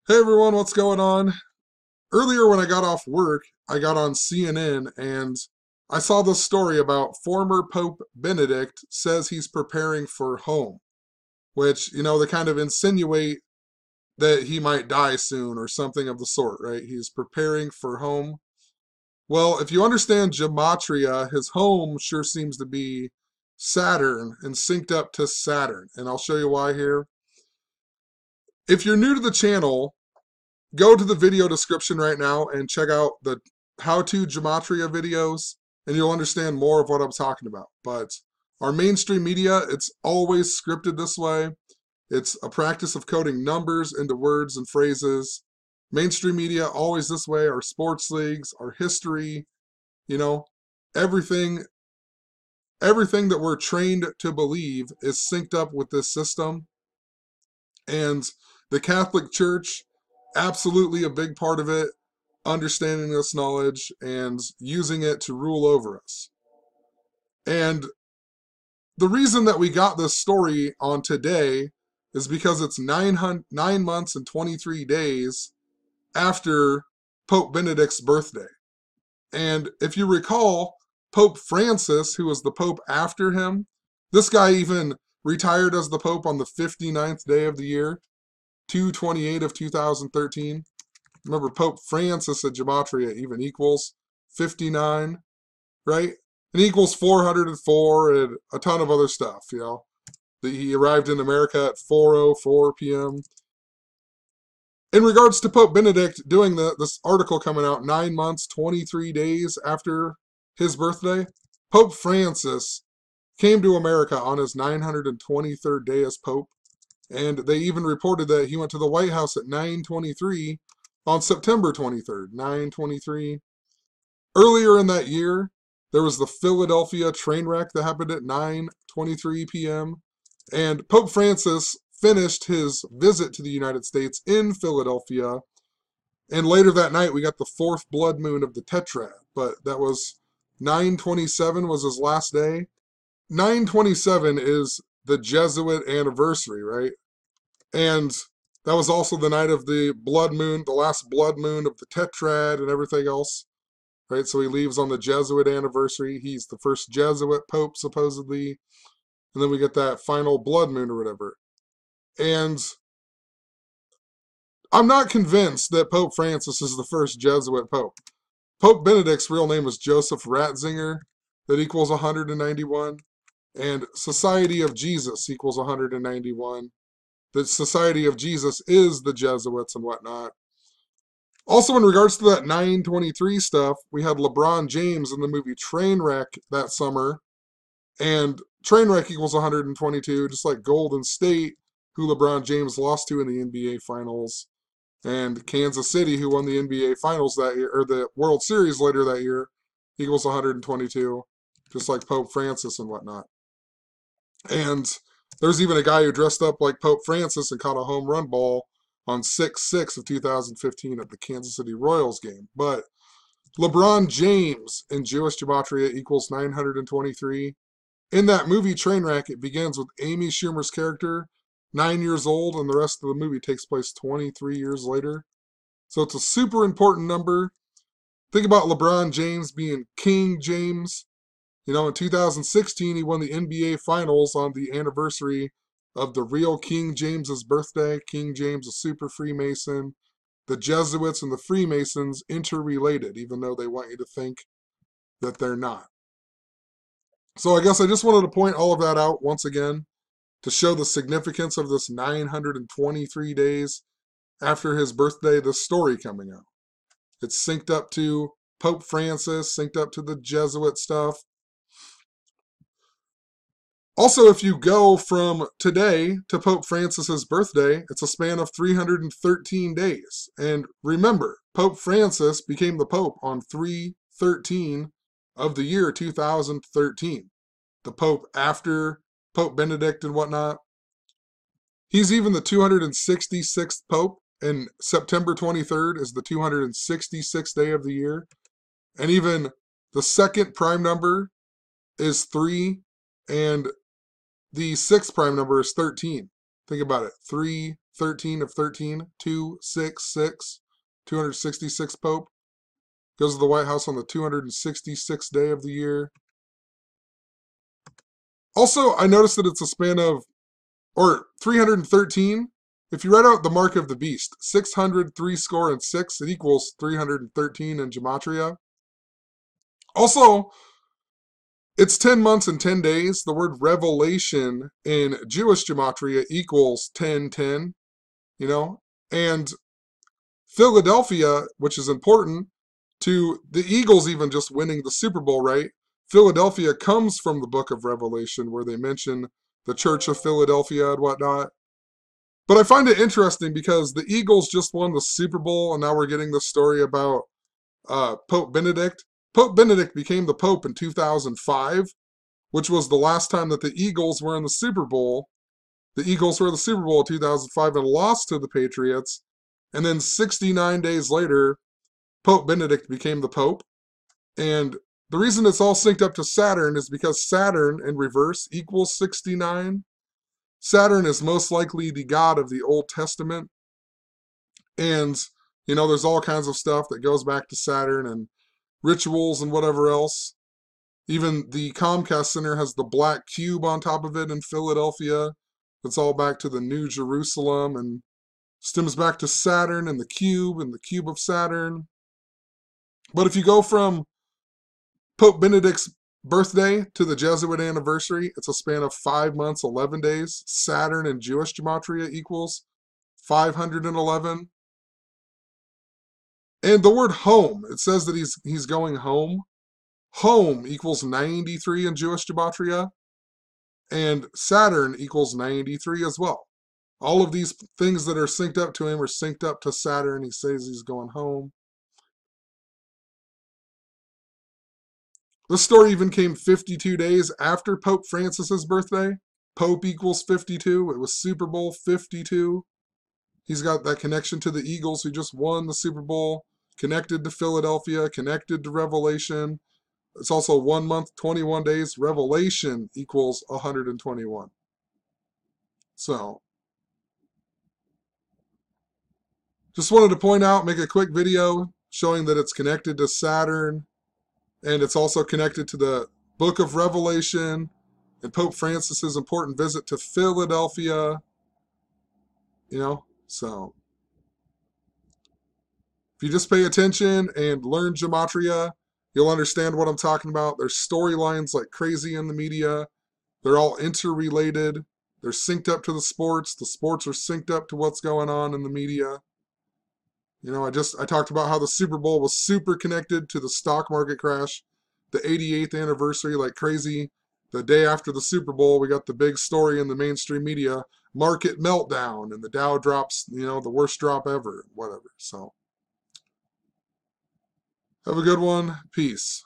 Hey everyone, what's going on? Earlier when I got off work, I got on CNN and I saw this story about former Pope Benedict says he's preparing for home, which, they kind of insinuate that he might die soon or something of the sort, right? He's preparing for home. Well, if you understand gematria, his home sure seems to be Saturn and synced up to Saturn, and I'll show you why here. If you're new to the channel, go to the video description right now and check out the how-to gematria videos, and you'll understand more of what I'm talking about. But our mainstream media, it's always scripted this way. It's a practice of coding numbers into words and phrases. Mainstream media always this way. Our sports leagues, our history, you know, everything everything that we're trained to believe is synced up with this system. And the Catholic Church, absolutely a big part of it, understanding this knowledge and using it to rule over us. And the reason that we got this story on today is because it's 9 months and 23 days after Pope Benedict's birthday. And if you recall, Pope Francis, who was the Pope after him, this guy even retired as the Pope on the 59th day of the year, 2/28 of 2013. Remember, Pope Francis at Gematria even equals 59, right? And equals 404 and a ton of other stuff, He arrived in America at 4:04 p.m. In regards to Pope Benedict doing this article coming out 9 months, 23 days after his birthday, Pope Francis came to America on his 923rd day as Pope, and they even reported that he went to the White House at 9:23 on September 23rd, 9:23. Earlier in that year, there was the Philadelphia train wreck that happened at 9:23 p.m. And Pope Francis finished his visit to the United States in Philadelphia. And later that night, we got the fourth blood moon of the tetrad. But that was 9/27 was his last day. 9/27 is the Jesuit anniversary, right? And that was also the night of the blood moon, the last blood moon of the tetrad and everything else. Right, so he leaves on the Jesuit anniversary. He's the first Jesuit pope, supposedly. And then we get that final blood moon or whatever. And I'm not convinced that Pope Francis is the first Jesuit pope. Pope Benedict's real name was Joseph Ratzinger. That equals 191. And Society of Jesus equals 191. The Society of Jesus is the Jesuits and whatnot. Also, in regards to that 923 stuff, we had LeBron James in the movie Trainwreck that summer, and Trainwreck equals 122, just like Golden State, who LeBron James lost to in the NBA Finals, and Kansas City, who won the NBA Finals that year, or the World Series later that year, equals 122, just like Pope Francis and whatnot. And there's even a guy who dressed up like Pope Francis and caught a home run ball on 6/6 of 2015 at the Kansas City Royals game. But LeBron James in Jewish Gematria equals 923. In that movie Trainwreck, it begins with Amy Schumer's character, 9 years old, and the rest of the movie takes place 23 years later. So it's a super important number. Think about LeBron James being King James. In 2016, he won the NBA Finals on the anniversary of the real King James's birthday. King James, a super Freemason. The Jesuits and the Freemasons interrelated, even though they want you to think that they're not. So I guess I just wanted to point all of that out once again to show the significance of this 923 days after his birthday, this story coming out. It's synced up to Pope Francis, synced up to the Jesuit stuff. Also, if you go from today to Pope Francis's birthday, it's a span of 313 days. And remember, Pope Francis became the Pope on 3/13 of the year 2013. The Pope after Pope Benedict and whatnot. He's even the 266th Pope, and September 23rd is the 266th day of the year. And even the second prime number is 3, and the sixth prime number is 13. Think about it. 3, 13 of 13, 2, 6, 6, 266 Pope. Goes to the White House on the 266th day of the year. Also, I noticed that it's a span of, or 313. If you write out the mark of the beast, 603 score and 6, it equals 313 in gematria. Also, it's 10 months and 10 days. The word revelation in Jewish gematria equals 1010, you know? And Philadelphia, which is important to the Eagles even just winning the Super Bowl, right? Philadelphia comes from the book of Revelation where they mention the Church of Philadelphia and whatnot. But I find it interesting because the Eagles just won the Super Bowl and now we're getting the story about Pope Benedict. Pope Benedict became the Pope in 2005, which was the last time that the Eagles were in the Super Bowl. The Eagles were in the Super Bowl in 2005 and lost to the Patriots. And then 69 days later, Pope Benedict became the Pope. And the reason it's all synced up to Saturn is because Saturn in reverse equals 69. Saturn is most likely the god of the Old Testament. And, you know, there's all kinds of stuff that goes back to Saturn and rituals and whatever else. Even the Comcast Center has the black cube on top of it in Philadelphia. It's all back to the New Jerusalem and stems back to Saturn and the cube of Saturn. But if you go from Pope Benedict's birthday to the Jesuit anniversary, it's a span of 5 months, 11 days. Saturn in Jewish gematria equals 511. And the word home, it says that he's going home. Home equals 93 in Jewish gematria. And Saturn equals 93 as well. All of these things that are synced up to him are synced up to Saturn. He says he's going home. This story even came 52 days after Pope Francis's birthday. Pope equals 52. It was Super Bowl 52. He's got that connection to the Eagles who just won the Super Bowl, connected to Philadelphia, connected to Revelation. It's also 1 month, 21 days. Revelation equals 121. So, just wanted to point out, make a quick video showing that it's connected to Saturn, and it's also connected to the book of Revelation and Pope Francis's important visit to Philadelphia. You know, so if you just pay attention and learn gematria, you'll understand what I'm talking about. There's storylines like crazy in the media. They're all interrelated. They're synced up to the sports. The sports are synced up to what's going on in the media. You know, I talked about how the Super Bowl was super connected to the stock market crash, the 88th anniversary, like crazy. The day after the Super Bowl, we got the big story in the mainstream media, market meltdown, and the Dow drops, you know, the worst drop ever, whatever. So, have a good one. Peace.